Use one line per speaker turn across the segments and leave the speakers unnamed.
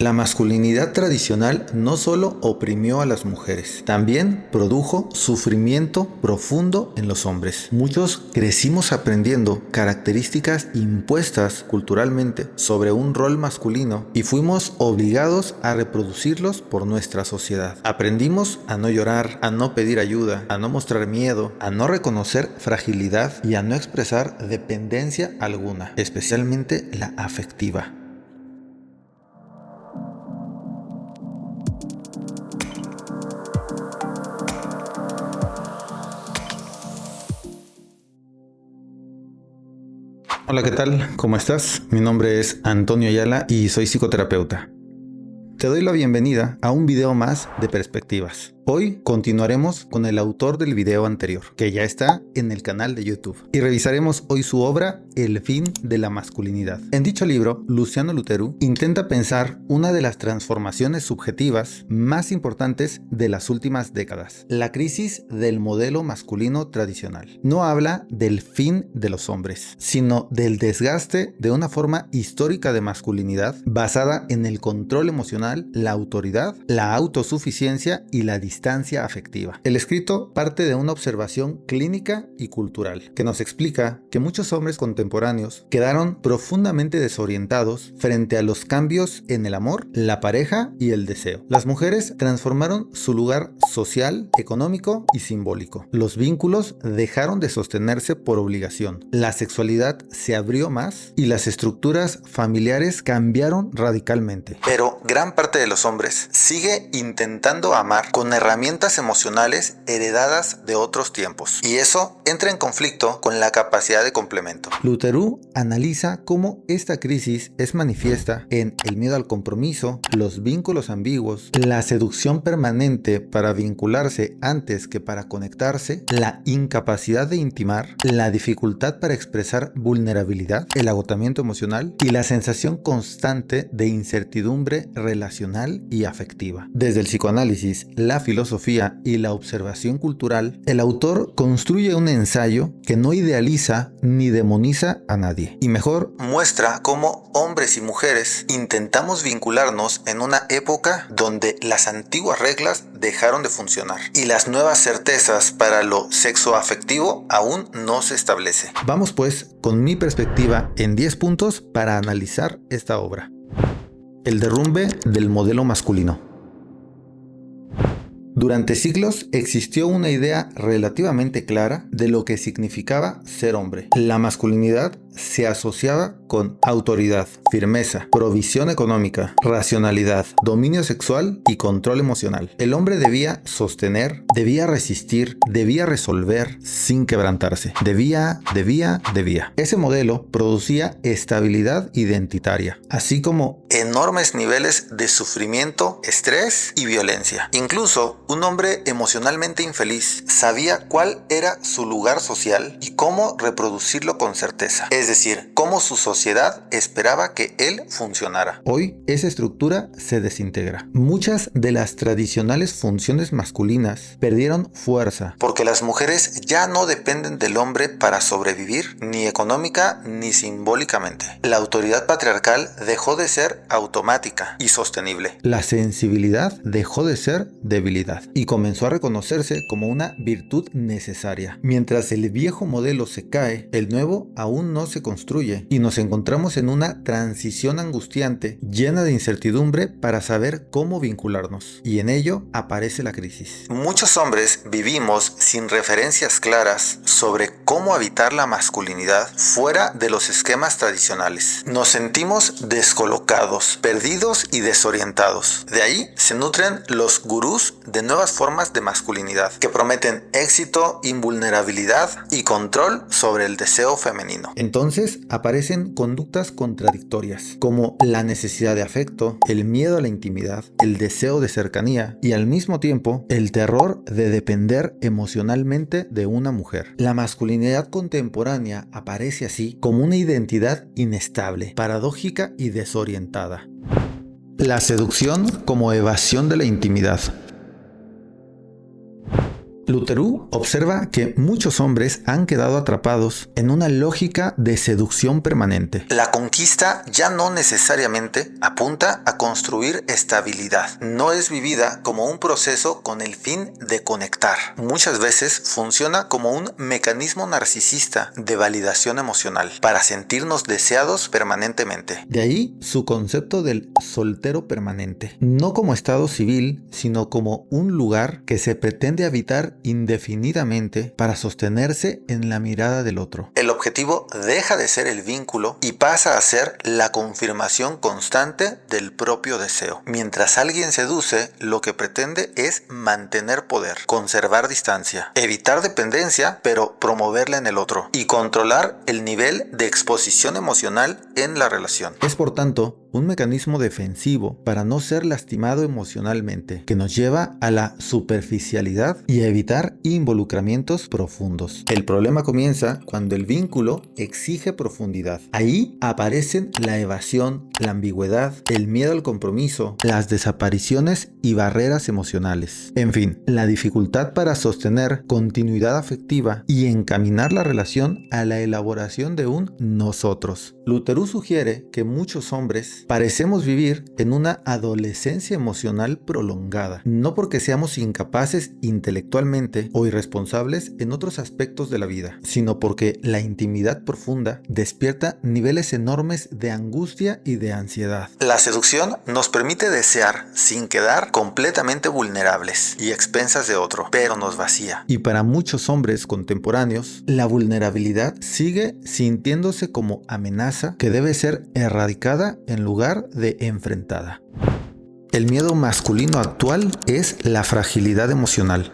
La masculinidad tradicional no solo oprimió a las mujeres, también produjo sufrimiento profundo en los hombres. Muchos crecimos aprendiendo características impuestas culturalmente sobre un rol masculino y fuimos obligados a reproducirlos por nuestra sociedad. Aprendimos a no llorar, a no pedir ayuda, a no mostrar miedo, a no reconocer fragilidad y a no expresar dependencia alguna, especialmente la afectiva. Hola, ¿qué tal? ¿Cómo estás? Mi nombre es Antonio Ayala y soy psicoterapeuta. Te doy la bienvenida a un video más de Perspectivas. Hoy continuaremos con el autor del video anterior, que ya está en el canal de YouTube, y revisaremos hoy su obra El fin de la masculinidad. En dicho libro, Luciano Lutheru intenta pensar una de las transformaciones subjetivas más importantes de las últimas décadas, la crisis del modelo masculino tradicional. No habla del fin de los hombres, sino del desgaste de una forma histórica de masculinidad basada en el control emocional, la autoridad, la autosuficiencia y la distancia afectiva. El escrito parte de una observación clínica y cultural que nos explica que muchos hombres contemporáneos quedaron profundamente desorientados frente a los cambios en el amor, la pareja y el deseo. Las mujeres transformaron su lugar social, económico y simbólico. Los vínculos dejaron de sostenerse por obligación. La sexualidad se abrió más y las estructuras familiares cambiaron radicalmente. Pero gran parte de los hombres sigue intentando amar con herramientas emocionales heredadas de otros tiempos, y eso entra en conflicto con la capacidad de complemento. Lutheru analiza cómo esta crisis es manifiesta en el miedo al compromiso, los vínculos ambiguos, la seducción permanente para vincularse antes que para conectarse, la incapacidad de intimar, la dificultad para expresar vulnerabilidad, el agotamiento emocional y la sensación constante de incertidumbre relacional y afectiva. Desde el psicoanálisis, la filosofía y la observación cultural, el autor construye un ensayo que no idealiza ni demoniza a nadie, y mejor muestra cómo hombres y mujeres intentamos vincularnos en una época donde las antiguas reglas dejaron de funcionar y las nuevas certezas para lo sexoafectivo aún no se establece. Vamos pues con mi perspectiva en 10 puntos para analizar esta obra. El derrumbe del modelo masculino. Durante siglos existió una idea relativamente clara de lo que significaba ser hombre. La masculinidad se asociaba con autoridad, firmeza, provisión económica, racionalidad, dominio sexual y control emocional. El hombre debía sostener, debía resistir, debía resolver sin quebrantarse. Debía. Ese modelo producía estabilidad identitaria, así como enormes niveles de sufrimiento, estrés y violencia. Incluso un hombre emocionalmente infeliz sabía cuál era su lugar social y cómo reproducirlo con certeza. Es decir, cómo su sociedad esperaba que él funcionara. Hoy esa estructura se desintegra. Muchas de las tradicionales funciones masculinas perdieron fuerza porque las mujeres ya no dependen del hombre para sobrevivir, ni económica ni simbólicamente. La autoridad patriarcal dejó de ser automática y sostenible. La sensibilidad dejó de ser debilidad y comenzó a reconocerse como una virtud necesaria. Mientras el viejo modelo se cae, el nuevo aún no se construye y nos encontramos en una transición angustiante llena de incertidumbre para saber cómo vincularnos, y en ello aparece la crisis. Muchos hombres vivimos sin referencias claras sobre cómo habitar la masculinidad fuera de los esquemas tradicionales. Nos sentimos descolocados, perdidos y desorientados. De ahí se nutren los gurús de nuevas formas de masculinidad que prometen éxito, invulnerabilidad y control sobre el deseo femenino. Entonces aparecen conductas contradictorias, como la necesidad de afecto, el miedo a la intimidad, el deseo de cercanía y al mismo tiempo el terror de depender emocionalmente de una mujer. La masculinidad contemporánea aparece así como una identidad inestable, paradójica y desorientada. La seducción como evasión de la intimidad. Lutheroux observa que muchos hombres han quedado atrapados en una lógica de seducción permanente. La conquista ya no necesariamente apunta a construir estabilidad. No es vivida como un proceso con el fin de conectar. Muchas veces funciona como un mecanismo narcisista de validación emocional para sentirnos deseados permanentemente. De ahí su concepto del soltero permanente. No como estado civil, sino como un lugar que se pretende habitar indefinidamente para sostenerse en la mirada del otro. El objetivo deja de ser el vínculo y pasa a ser la confirmación constante del propio deseo. Mientras alguien seduce, lo que pretende es mantener poder, conservar distancia, evitar dependencia, pero promoverla en el otro, y controlar el nivel de exposición emocional en la relación. Es por tanto un mecanismo defensivo para no ser lastimado emocionalmente, que nos lleva a la superficialidad y a evitar involucramientos profundos. El problema comienza cuando el vínculo exige profundidad. Ahí aparecen la evasión, la ambigüedad, el miedo al compromiso, las desapariciones y barreras emocionales. En fin, la dificultad para sostener continuidad afectiva y encaminar la relación a la elaboración de un nosotros. Lutheroux sugiere que muchos hombres parecemos vivir en una adolescencia emocional prolongada, no porque seamos incapaces intelectualmente o irresponsables en otros aspectos de la vida, sino porque la intimidad profunda despierta niveles enormes de angustia y de ansiedad. La seducción nos permite desear sin quedar completamente vulnerables y expensas de otro, pero nos vacía. Y para muchos hombres contemporáneos, la vulnerabilidad sigue sintiéndose como amenaza que debe ser erradicada en lugar de enfrentada. El miedo masculino actual es la fragilidad emocional.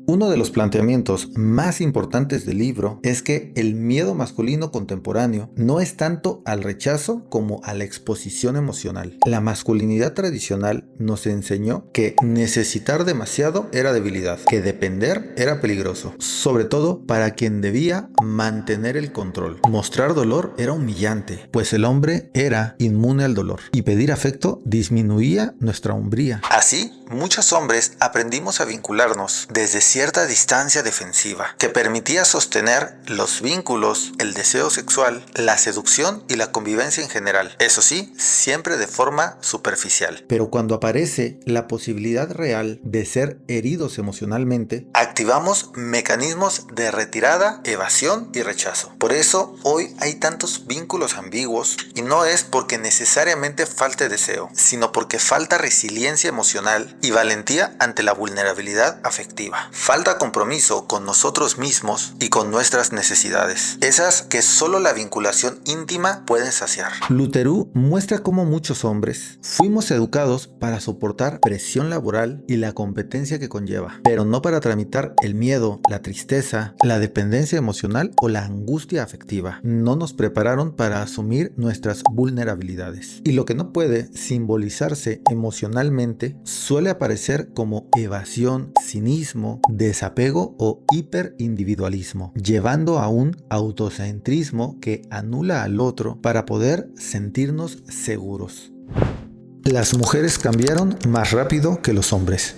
Uno de los planteamientos más importantes del libro es que el miedo masculino contemporáneo no es tanto al rechazo como a la exposición emocional. La masculinidad tradicional nos enseñó que necesitar demasiado era debilidad, que depender era peligroso, sobre todo para quien debía mantener el control. Mostrar dolor era humillante, pues el hombre era inmune al dolor, y pedir afecto disminuía nuestra hombría. Así, muchos hombres aprendimos a vincularnos desde cierta distancia defensiva, que permitía sostener los vínculos, el deseo sexual, la seducción y la convivencia en general. Eso sí, siempre de forma superficial. Pero cuando aparece la posibilidad real de ser heridos emocionalmente, activamos mecanismos de retirada, evasión y rechazo. Por eso, hoy hay tantos vínculos ambiguos, y no es porque necesariamente falte deseo, sino porque falta resiliencia emocional y valentía ante la vulnerabilidad afectiva. Falta compromiso con nosotros mismos y con nuestras necesidades, esas que solo la vinculación íntima puede saciar. Lutheroux muestra cómo muchos hombres fuimos educados para soportar presión laboral y la competencia que conlleva, pero no para tramitar el miedo, la tristeza, la dependencia emocional o la angustia afectiva. No nos prepararon para asumir nuestras vulnerabilidades. Y lo que no puede simbolizarse emocionalmente suele aparecer como evasión, cinismo, desapego o hiperindividualismo, llevando a un autocentrismo que anula al otro para poder sentirnos seguros. Las mujeres cambiaron más rápido que los hombres.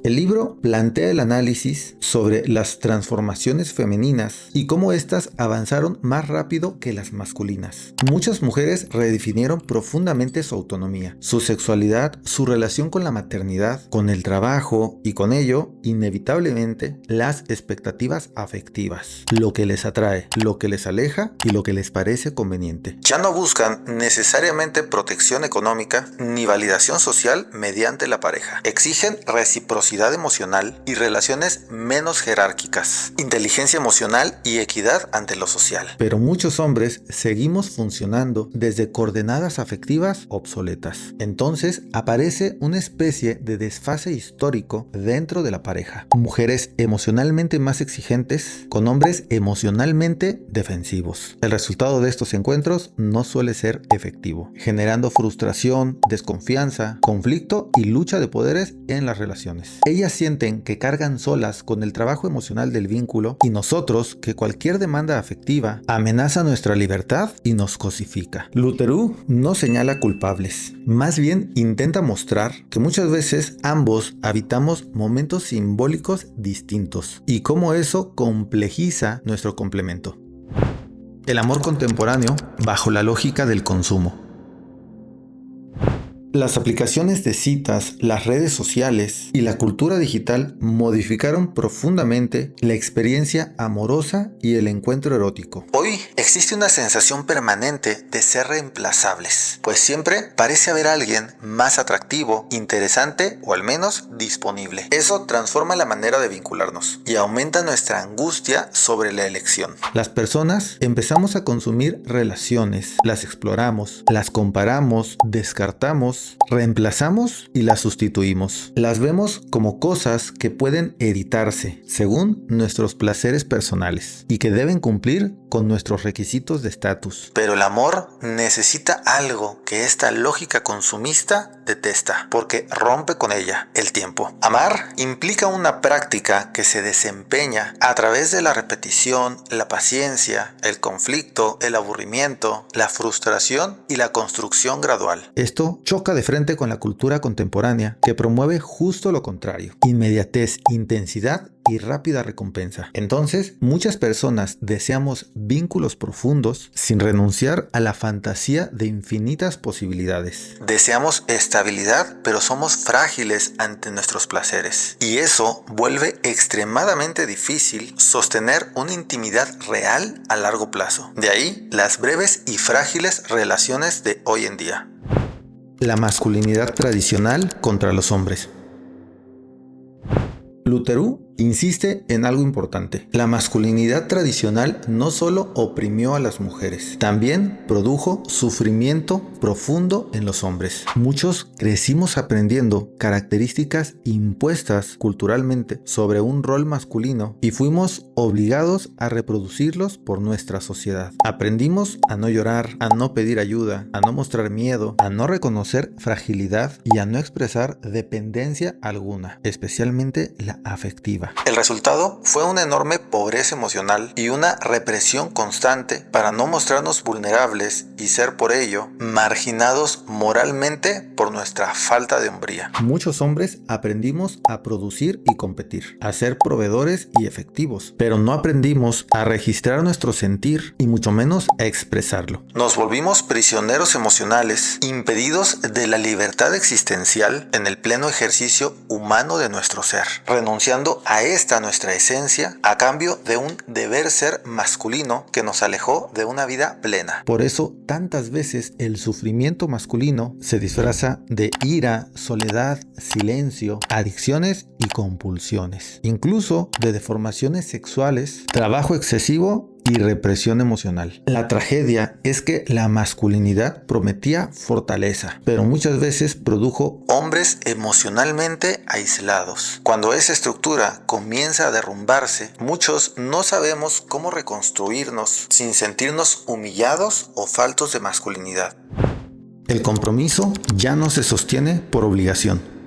El libro plantea el análisis sobre las transformaciones femeninas y cómo éstas avanzaron más rápido que las masculinas. Muchas mujeres redefinieron profundamente su autonomía, su sexualidad, su relación con la maternidad, con el trabajo y con ello, inevitablemente, las expectativas afectivas, lo que les atrae, lo que les aleja y lo que les parece conveniente. Ya no buscan necesariamente protección económica ni validación social mediante la pareja. Exigen reciprocidad emocional y relaciones menos jerárquicas, inteligencia emocional y equidad ante lo social. Pero muchos hombres seguimos funcionando desde coordenadas afectivas obsoletas. Entonces aparece una especie de desfase histórico dentro de la pareja. Mujeres emocionalmente más exigentes con hombres emocionalmente defensivos. El resultado de estos encuentros no suele ser efectivo, generando frustración, desconfianza, conflicto y lucha de poderes en las relaciones. Ellas sienten que cargan solas con el trabajo emocional del vínculo y nosotros que cualquier demanda afectiva amenaza nuestra libertad y nos cosifica. Lutheroux no señala culpables, más bien intenta mostrar que muchas veces ambos habitamos momentos simbólicos distintos y cómo eso complejiza nuestro complemento. El amor contemporáneo bajo la lógica del consumo. Las aplicaciones de citas, las redes sociales y la cultura digital modificaron profundamente la experiencia amorosa y el encuentro erótico. Hoy existe una sensación permanente de ser reemplazables, pues siempre parece haber alguien más atractivo, interesante o al menos disponible. Eso transforma la manera de vincularnos y aumenta nuestra angustia sobre la elección. Las personas empezamos a consumir relaciones, las exploramos, las comparamos, descartamos, reemplazamos y las sustituimos. Las vemos como cosas que pueden editarse según nuestros placeres personales y que deben cumplir con nuestros requisitos de estatus. Pero el amor necesita algo que esta lógica consumista detesta, porque rompe con ella: el tiempo. Amar implica una práctica que se desempeña a través de la repetición, la paciencia, el conflicto, el aburrimiento, la frustración y la construcción gradual. Esto choca de frente con la cultura contemporánea, que promueve justo lo contrario: inmediatez, intensidad y rápida recompensa. Entonces, muchas personas deseamos vínculos profundos sin renunciar a la fantasía de infinitas posibilidades. Deseamos estabilidad, pero somos frágiles ante nuestros placeres. Y eso vuelve extremadamente difícil sostener una intimidad real a largo plazo. De ahí las breves y frágiles relaciones de hoy en día. La masculinidad tradicional contra los hombres. Lutheroux insiste en algo importante. La masculinidad tradicional no solo oprimió a las mujeres, también produjo sufrimiento profundo en los hombres. Muchos crecimos aprendiendo características impuestas culturalmente sobre un rol masculino y fuimos obligados a reproducirlos por nuestra sociedad. Aprendimos a no llorar, a no pedir ayuda, a no mostrar miedo, a no reconocer fragilidad y a no expresar dependencia alguna, especialmente la afectiva. El resultado fue una enorme pobreza emocional y una represión constante para no mostrarnos vulnerables y ser por ello marginados moralmente por nuestra falta de hombría. Muchos hombres aprendimos a producir y competir, a ser proveedores y efectivos, pero no aprendimos a registrar nuestro sentir y mucho menos a expresarlo. Nos volvimos prisioneros emocionales, impedidos de la libertad existencial en el pleno ejercicio humano de nuestro ser, renunciando a esta nuestra esencia a cambio de un deber ser masculino que nos alejó de una vida plena. Por eso tantas veces el sufrimiento masculino se disfraza de ira, soledad, silencio, adicciones y compulsiones, incluso de deformaciones sexuales, trabajo excesivo y represión emocional. La tragedia es que la masculinidad prometía fortaleza, pero muchas veces produjo hombres emocionalmente aislados. Cuando esa estructura comienza a derrumbarse, muchos no sabemos cómo reconstruirnos sin sentirnos humillados o faltos de masculinidad. El compromiso ya no se sostiene por obligación.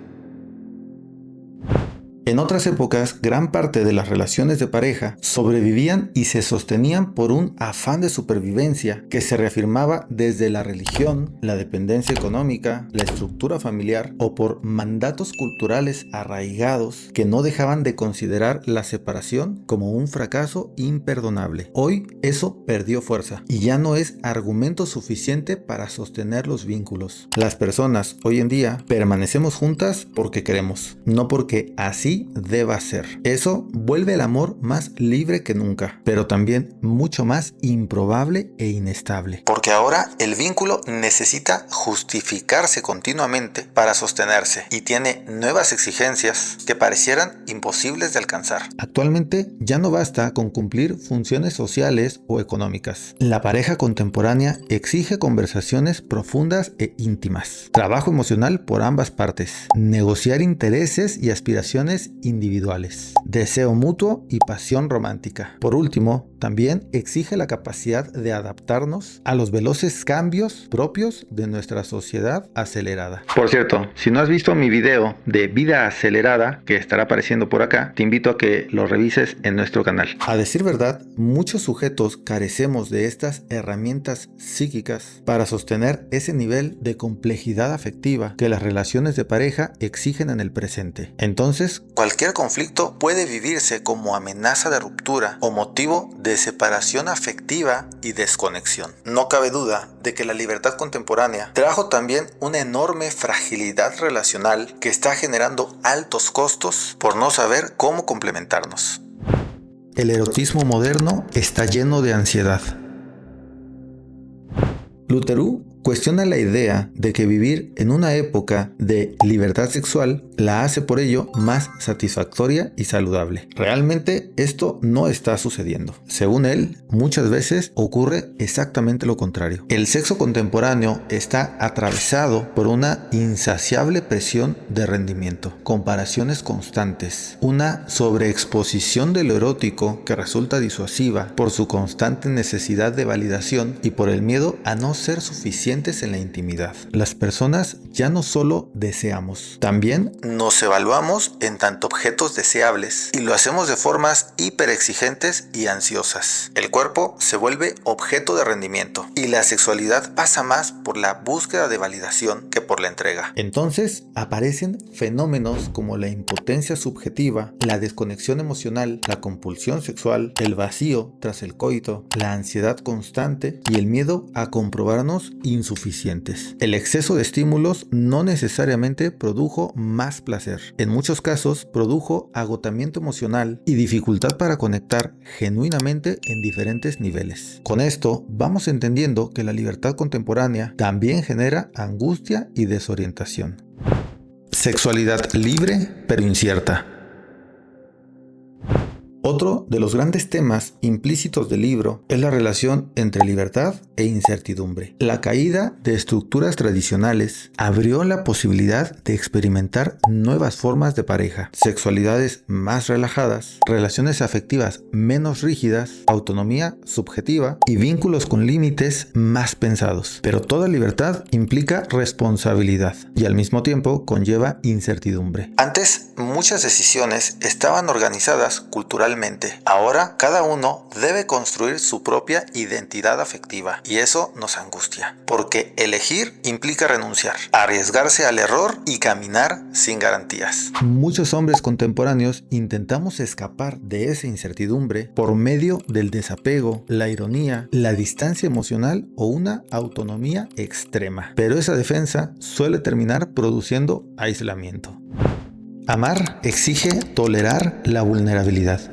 En otras épocas, gran parte de las relaciones de pareja sobrevivían y se sostenían por un afán de supervivencia que se reafirmaba desde la religión, la dependencia económica, la estructura familiar o por mandatos culturales arraigados que no dejaban de considerar la separación como un fracaso imperdonable. Hoy eso perdió fuerza y ya no es argumento suficiente para sostener los vínculos. Las personas hoy en día permanecemos juntas porque queremos, no porque así deba ser. Eso vuelve el amor más libre que nunca, pero también mucho más improbable e inestable. Porque ahora el vínculo necesita justificarse continuamente para sostenerse y tiene nuevas exigencias que parecieran imposibles de alcanzar. Actualmente ya no basta con cumplir funciones sociales o económicas. La pareja contemporánea exige conversaciones profundas e íntimas, trabajo emocional por ambas partes, negociar intereses y aspiraciones individuales, deseo mutuo y pasión romántica. Por último, también exige la capacidad de adaptarnos a los veloces cambios propios de nuestra sociedad acelerada. Por cierto, si no has visto mi video de vida acelerada, que estará apareciendo por acá, te invito a que lo revises en nuestro canal. A decir verdad, muchos sujetos carecemos de estas herramientas psíquicas para sostener ese nivel de complejidad afectiva que las relaciones de pareja exigen en el presente. Entonces, cualquier conflicto puede vivirse como amenaza de ruptura o motivo de separación afectiva y desconexión. No cabe duda de que la libertad contemporánea trajo también una enorme fragilidad relacional que está generando altos costos por no saber cómo complementarnos. El erotismo moderno está lleno de ansiedad. Lutheroux cuestiona la idea de que vivir en una época de libertad sexual la hace por ello más satisfactoria y saludable. Realmente esto no está sucediendo. Según él, muchas veces ocurre exactamente lo contrario. El sexo contemporáneo está atravesado por una insaciable presión de rendimiento, comparaciones constantes, una sobreexposición de lo erótico que resulta disuasiva por su constante necesidad de validación y por el miedo a no ser suficiente en la intimidad. Las personas ya no solo deseamos, también nos evaluamos en tanto objetos deseables y lo hacemos de formas hiperexigentes y ansiosas. El cuerpo se vuelve objeto de rendimiento y la sexualidad pasa más por la búsqueda de validación que por la entrega. Entonces aparecen fenómenos como la impotencia subjetiva, la desconexión emocional, la compulsión sexual, el vacío tras el coito, la ansiedad constante y el miedo a comprobarnos insuficientes. El exceso de estímulos no necesariamente produjo más placer. En muchos casos produjo agotamiento emocional y dificultad para conectar genuinamente en diferentes niveles. Con esto vamos entendiendo que la libertad contemporánea también genera angustia y desorientación. Sexualidad libre pero incierta. Otro de los grandes temas implícitos del libro es la relación entre libertad e incertidumbre. La caída de estructuras tradicionales abrió la posibilidad de experimentar nuevas formas de pareja, sexualidades más relajadas, relaciones afectivas menos rígidas, autonomía subjetiva y vínculos con límites más pensados. Pero toda libertad implica responsabilidad y al mismo tiempo conlleva incertidumbre. Antes, muchas decisiones estaban organizadas culturalmente. Ahora, cada uno debe construir su propia identidad afectiva y eso nos angustia, porque elegir implica renunciar, arriesgarse al error y caminar sin garantías. Muchos hombres contemporáneos intentamos escapar de esa incertidumbre por medio del desapego, la ironía, la distancia emocional o una autonomía extrema, pero esa defensa suele terminar produciendo aislamiento. Amar exige tolerar la vulnerabilidad.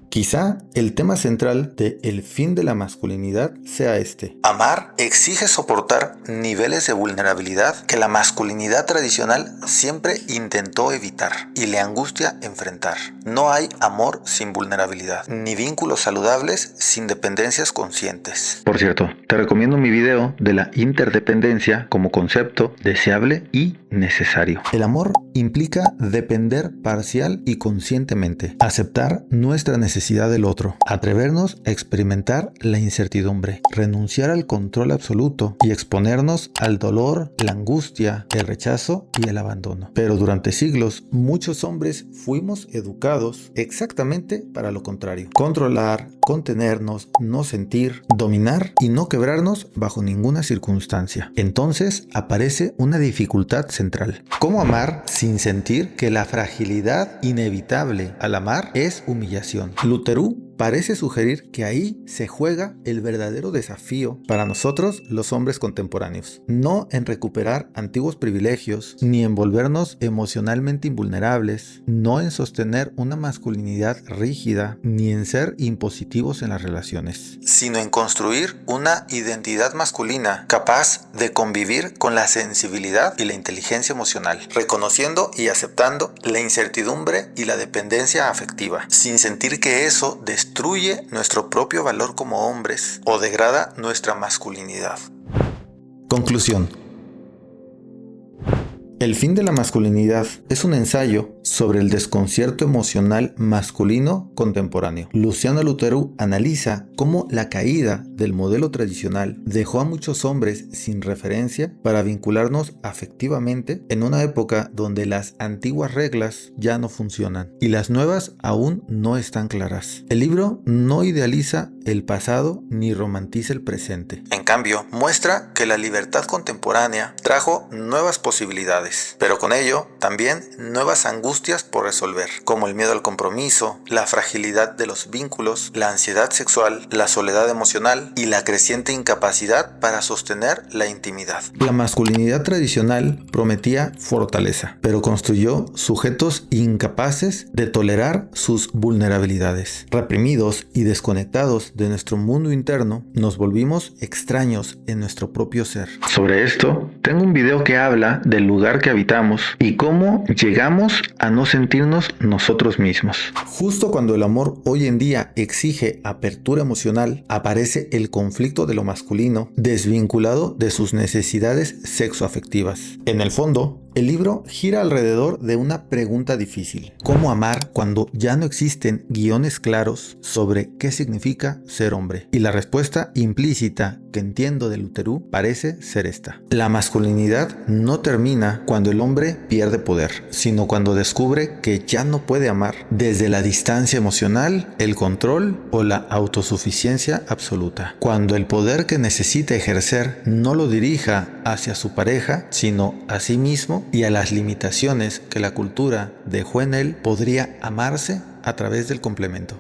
Quizá el tema central de El fin de la masculinidad sea este. Amar exige soportar niveles de vulnerabilidad que la masculinidad tradicional siempre intentó evitar y le angustia enfrentar. No hay amor sin vulnerabilidad, ni vínculos saludables sin dependencias conscientes. Por cierto, te recomiendo mi video de la interdependencia como concepto deseable y necesario. El amor implica depender parcial y conscientemente, aceptar nuestra necesidad del otro, atrevernos a experimentar la incertidumbre, renunciar al control absoluto y exponernos al dolor, la angustia, el rechazo y el abandono. Pero durante siglos, muchos hombres fuimos educados exactamente para lo contrario: controlar, contenernos, no sentir, dominar y no quebrarnos bajo ninguna circunstancia. Entonces aparece una dificultad central: ¿cómo amar sin sentir que la fragilidad inevitable al amar es humillación? Lutheroux parece sugerir que ahí se juega el verdadero desafío para nosotros los hombres contemporáneos, no en recuperar antiguos privilegios, ni en volvernos emocionalmente invulnerables, no en sostener una masculinidad rígida, ni en ser impositivos en las relaciones, sino en construir una identidad masculina capaz de convivir con la sensibilidad y la inteligencia emocional, reconociendo y aceptando la incertidumbre y la dependencia afectiva, sin sentir que eso destruye nuestro propio valor como hombres o degrada nuestra masculinidad. Conclusión. El fin de la masculinidad es un ensayo sobre el desconcierto emocional masculino contemporáneo. Luciano Lutero analiza cómo la caída del modelo tradicional dejó a muchos hombres sin referencia para vincularnos afectivamente en una época donde las antiguas reglas ya no funcionan y las nuevas aún no están claras. El libro no idealiza el pasado ni romantiza el presente. En cambio, muestra que la libertad contemporánea trajo nuevas posibilidades, pero con ello también nuevas angustias por resolver, como el miedo al compromiso, la fragilidad de los vínculos, la ansiedad sexual, la soledad emocional y la creciente incapacidad para sostener la intimidad. La masculinidad tradicional prometía fortaleza, pero construyó sujetos incapaces de tolerar sus vulnerabilidades. Reprimidos y desconectados de nuestro mundo interno, nos volvimos extraños en nuestro propio ser. Sobre esto, tengo un video que habla del lugar que habitamos y cómo llegamos a no sentirnos nosotros mismos. Justo cuando el amor hoy en día exige apertura emocional, aparece el conflicto de lo masculino desvinculado de sus necesidades sexoafectivas. En el fondo, el libro gira alrededor de una pregunta difícil: ¿cómo amar cuando ya no existen guiones claros sobre qué significa ser hombre? Y la respuesta implícita que entiendo de Lutero parece ser esta: la masculinidad no termina cuando el hombre pierde poder, sino cuando descubre que ya no puede amar desde la distancia emocional, el control o la autosuficiencia absoluta. Cuando el poder que necesita ejercer no lo dirija hacia su pareja, sino a sí mismo y a las limitaciones que la cultura dejó en él, podría amarse a través del complemento.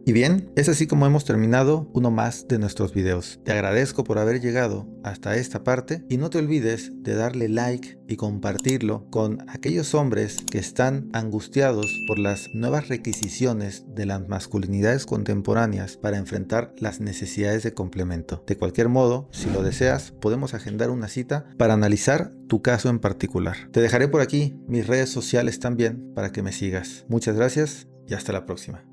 Y bien, es así como hemos terminado uno más de nuestros videos. Te agradezco por haber llegado hasta esta parte y no te olvides de darle like y compartirlo con aquellos hombres que están angustiados por las nuevas requisiciones de las masculinidades contemporáneas para enfrentar las necesidades de complemento. De cualquier modo, si lo deseas, podemos agendar una cita para analizar tu caso en particular. Te dejaré por aquí mis redes sociales también para que me sigas. Muchas gracias y hasta la próxima.